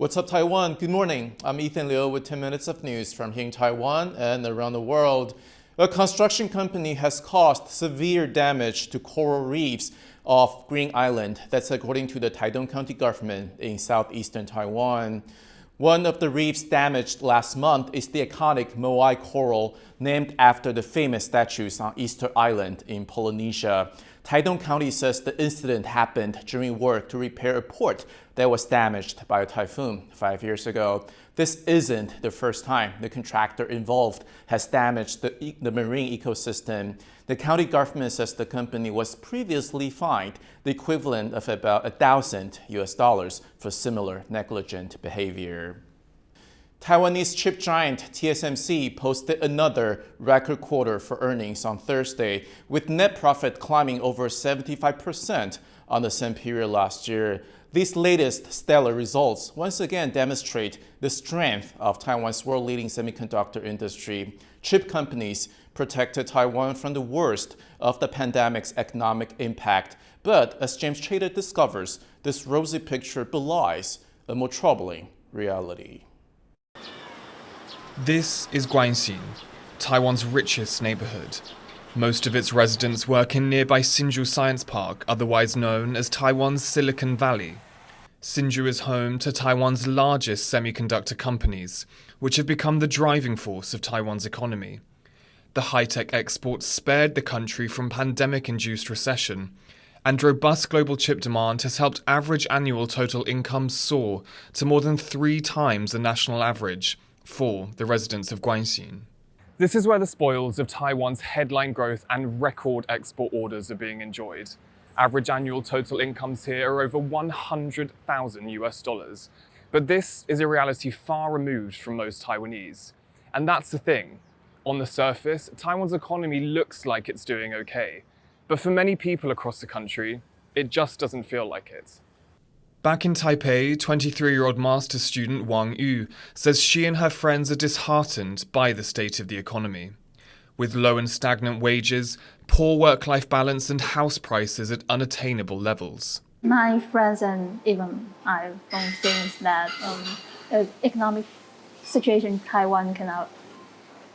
What's up, Taiwan? Good morning. I'm Ethan Liu with 10 minutes of news from here in Taiwan and around the world. A construction company has caused severe damage to coral reefs off Green Island. That's according to the Taidong County government in southeastern Taiwan. One of the reefs damaged last month is the iconic Moai coral, named after the famous statues on Easter Island in Polynesia. Taidong County says the incident happened during work to repair a port that was damaged by a typhoon 5 years ago. This isn't the first time the contractor involved has damaged the marine ecosystem. The county government says the company was previously fined the equivalent of about $1,000 for similar negligent behavior. Taiwanese chip giant TSMC posted another record quarter for earnings on Thursday, with net profit climbing over 75% on the same period last year. These latest stellar results once again demonstrate the strength of Taiwan's world-leading semiconductor industry. Chip companies protected Taiwan from the worst of the pandemic's economic impact. But as James Chapter discovers, this rosy picture belies a more troubling reality. This is Guanxin, Taiwan's richest neighborhood. Most of its residents work in nearby Hsinchu Science Park, otherwise known as Taiwan's Silicon Valley. Hsinchu is home to Taiwan's largest semiconductor companies, which have become the driving force of Taiwan's economy. The high-tech exports spared the country from pandemic-induced recession, and robust global chip demand has helped average annual total income soar to more than 3 times the national average for the residents of Guanxin. This is where the spoils of Taiwan's headline growth and record export orders are being enjoyed. Average annual total incomes here are over $100,000. But this is a reality far removed from most Taiwanese. And that's the thing. On the surface, Taiwan's economy looks like it's doing okay. But for many people across the country, it just doesn't feel like it. Back in Taipei, 23-year-old master's student Wang Yu says she and her friends are disheartened by the state of the economy. With low and stagnant wages, poor work-life balance and house prices at unattainable levels. My friends and even I don't think that economic situation in Taiwan cannot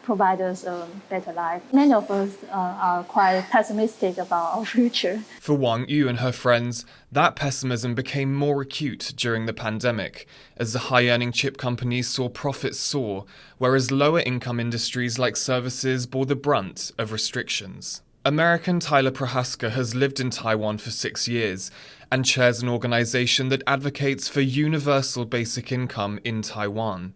provide us a better life. Many of us are quite pessimistic about our future. For Wang Yu and her friends, that pessimism became more acute during the pandemic, as the high-earning chip companies saw profits soar, whereas lower-income industries like services bore the brunt of restrictions. American Tyler Prohaska has lived in Taiwan for 6 years and chairs an organization that advocates for universal basic income in Taiwan.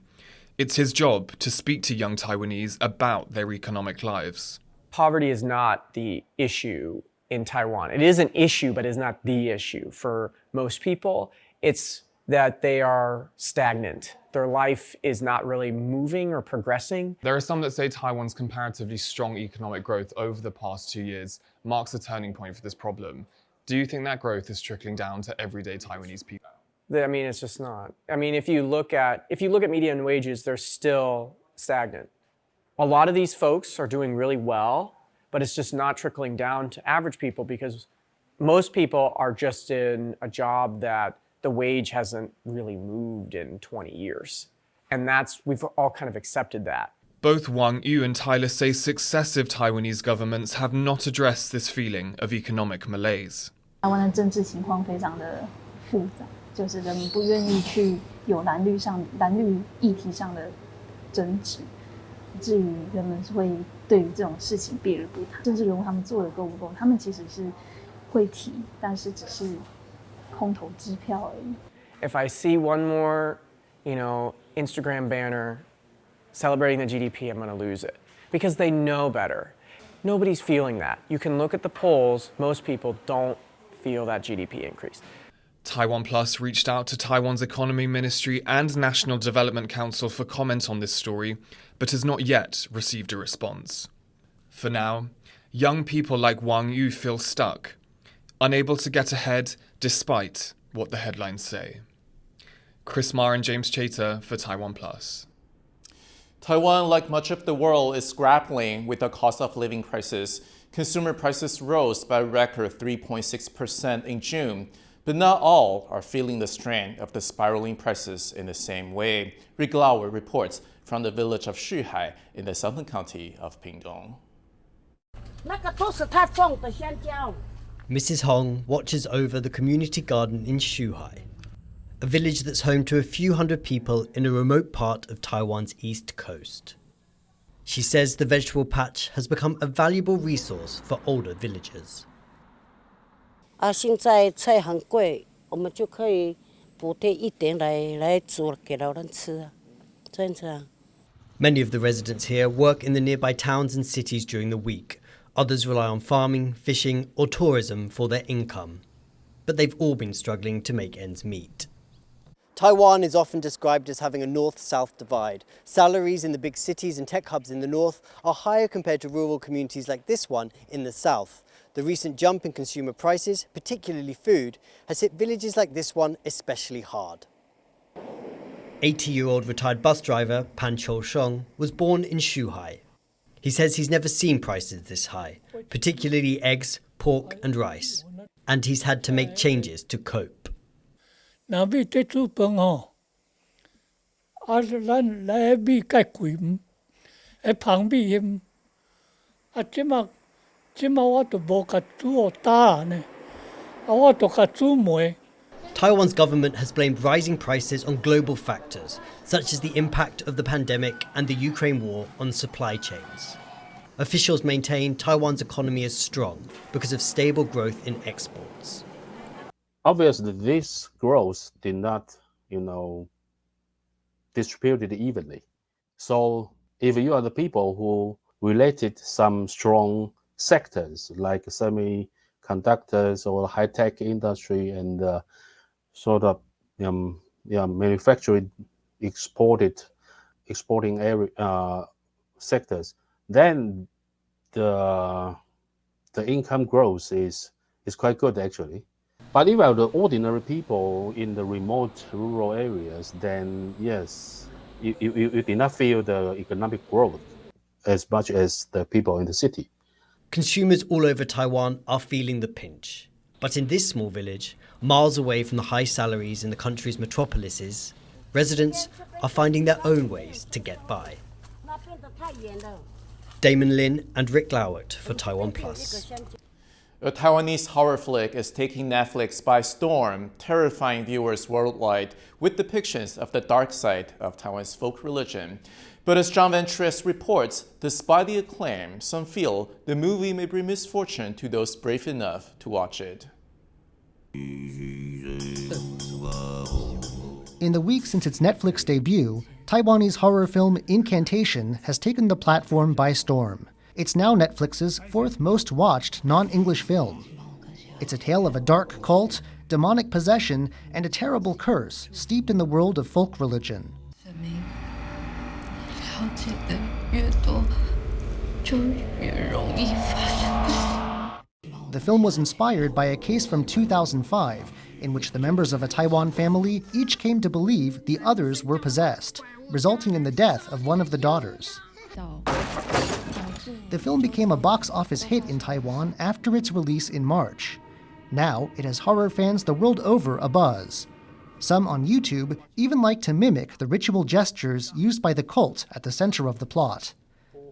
It's his job to speak to young Taiwanese about their economic lives. Poverty is not the issue in Taiwan. It is an issue, but it's not the issue. For most people, it's that they are stagnant. Their life is not really moving or progressing. There are some that say Taiwan's comparatively strong economic growth over the past 2 years marks a turning point for this problem. Do you think that growth is trickling down to everyday Taiwanese people? I mean, it's just not. I mean, if you look at median wages, they're still stagnant. A lot of these folks are doing really well, but it's just not trickling down to average people because most people are just in a job that the wage hasn't really moved in 20 years. And we've all kind of accepted that. Both Wang Yu and Tyler say successive Taiwanese governments have not addressed this feeling of economic malaise. 台湾的政治情况非常的复杂。就是人民不愿意去有蓝绿议题上的争执，以至于人们会对于这种事情避而不谈。政治人物他们做的够不够？他们其实是会提，但是只是空头支票而已。If I see one more, Instagram banner celebrating the GDP, I'm going to lose it because they know better. Nobody's feeling that. You can look at the polls. Most people don't feel that GDP increase. TaiwanPlus reached out to Taiwan's Economy Ministry and National Development Council for comment on this story, but has not yet received a response. For now, young people like Wang Yu feel stuck, unable to get ahead despite what the headlines say. Chris Ma and James Chapter for TaiwanPlus. Taiwan, like much of the world, is grappling with the cost of living crisis. Consumer prices rose by a record 3.6% in June. But not all are feeling the strain of the spiraling prices in the same way. Rick Lauer reports from the village of Xuhai in the southern county of Pingdong. Mrs. Hong watches over the community garden in Xuhai, a village that's home to a few hundred people in a remote part of Taiwan's east coast. She says the vegetable patch has become a valuable resource for older villagers. 现在菜很贵，我们就可以补贴一点来煮给老人吃啊，这样子啊。 Many of the residents here work in the nearby towns and cities during the week. Others rely on farming, fishing, or tourism for their income. But they've all been struggling to make ends meet. Taiwan is often described as having a north-south divide. Salaries in the big cities and tech hubs in the north are higher compared to rural communities like this one in the south. The recent jump in consumer prices, particularly food, has hit villages like this one especially hard. 80-year-old retired bus driver Pan Chou-sheng was born in Xuhai. He says he's never seen prices this high, particularly eggs, pork and rice. And he's had to make changes to cope. 若要得煮饭吼，咱来米介贵，芳米即马我都无甲煮好打呢，我都甲煮糜。 Taiwan's government has blamed rising prices on global factors, such as the impact of the pandemic and the Ukraine war on supply chains. Officials maintain Taiwan's economy is strong because of stable growth in exports. Obviously, this growth did not, distributed evenly. So if you are the people who related some strong sectors like semiconductors or high-tech industry and manufacturing exporting area sectors, then the income growth is quite good actually. But if you are the ordinary people in the remote rural areas, then yes, you did not feel the economic growth as much as the people in the city. Consumers all over Taiwan are feeling the pinch. But in this small village, miles away from the high salaries in the country's metropolises, residents are finding their own ways to get by. Damon Lin and Rick Lowert for TaiwanPlus. A Taiwanese horror flick is taking Netflix by storm, terrifying viewers worldwide with depictions of the dark side of Taiwan's folk religion. But as John Van Trieste reports, despite the acclaim, some feel the movie may bring misfortune to those brave enough to watch it. In the week since its Netflix debut, Taiwanese horror film Incantation has taken the platform by storm. It's now Netflix's fourth most watched non-English film. It's a tale of a dark cult, demonic possession, and a terrible curse steeped in the world of folk religion. The film was inspired by a case from 2005 in which the members of a Taiwan family each came to believe the others were possessed, resulting in the death of one of the daughters. The film became a box office hit in Taiwan after its release in March. Now it has horror fans the world over abuzz. Some on YouTube even like to mimic the ritual gestures used by the cult at the center of the plot.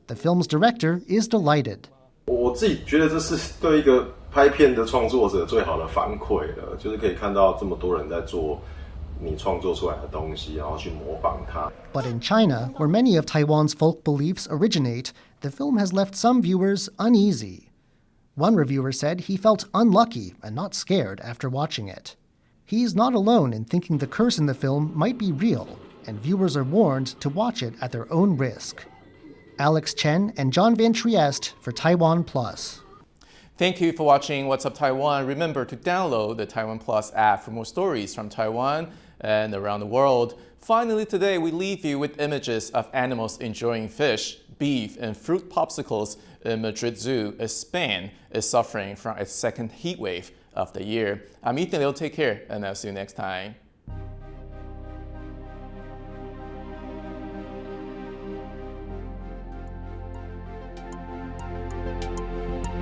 The film's director is delighted. 我自己觉得这是对一个拍片的创作者最好的反馈了，就是可以看到这么多人在做你创作出来的东西，然后去模仿它。 But in China, where many of Taiwan's folk beliefs originate, the film has left some viewers uneasy. One reviewer said he felt unlucky and not scared after watching it. He's not alone in thinking the curse in the film might be real, and viewers are warned to watch it at their own risk. Alex Chen and John Van Trieste for TaiwanPlus. Thank you for watching What's Up Taiwan. Remember to download the TaiwanPlus app for more stories from Taiwan and around the world. Finally, today we leave you with images of animals enjoying fish, beef, and fruit popsicles in Madrid Zoo as Spain is suffering from its second heat wave of the year. I'm Ethan Liu. Take care, and I'll see you next time.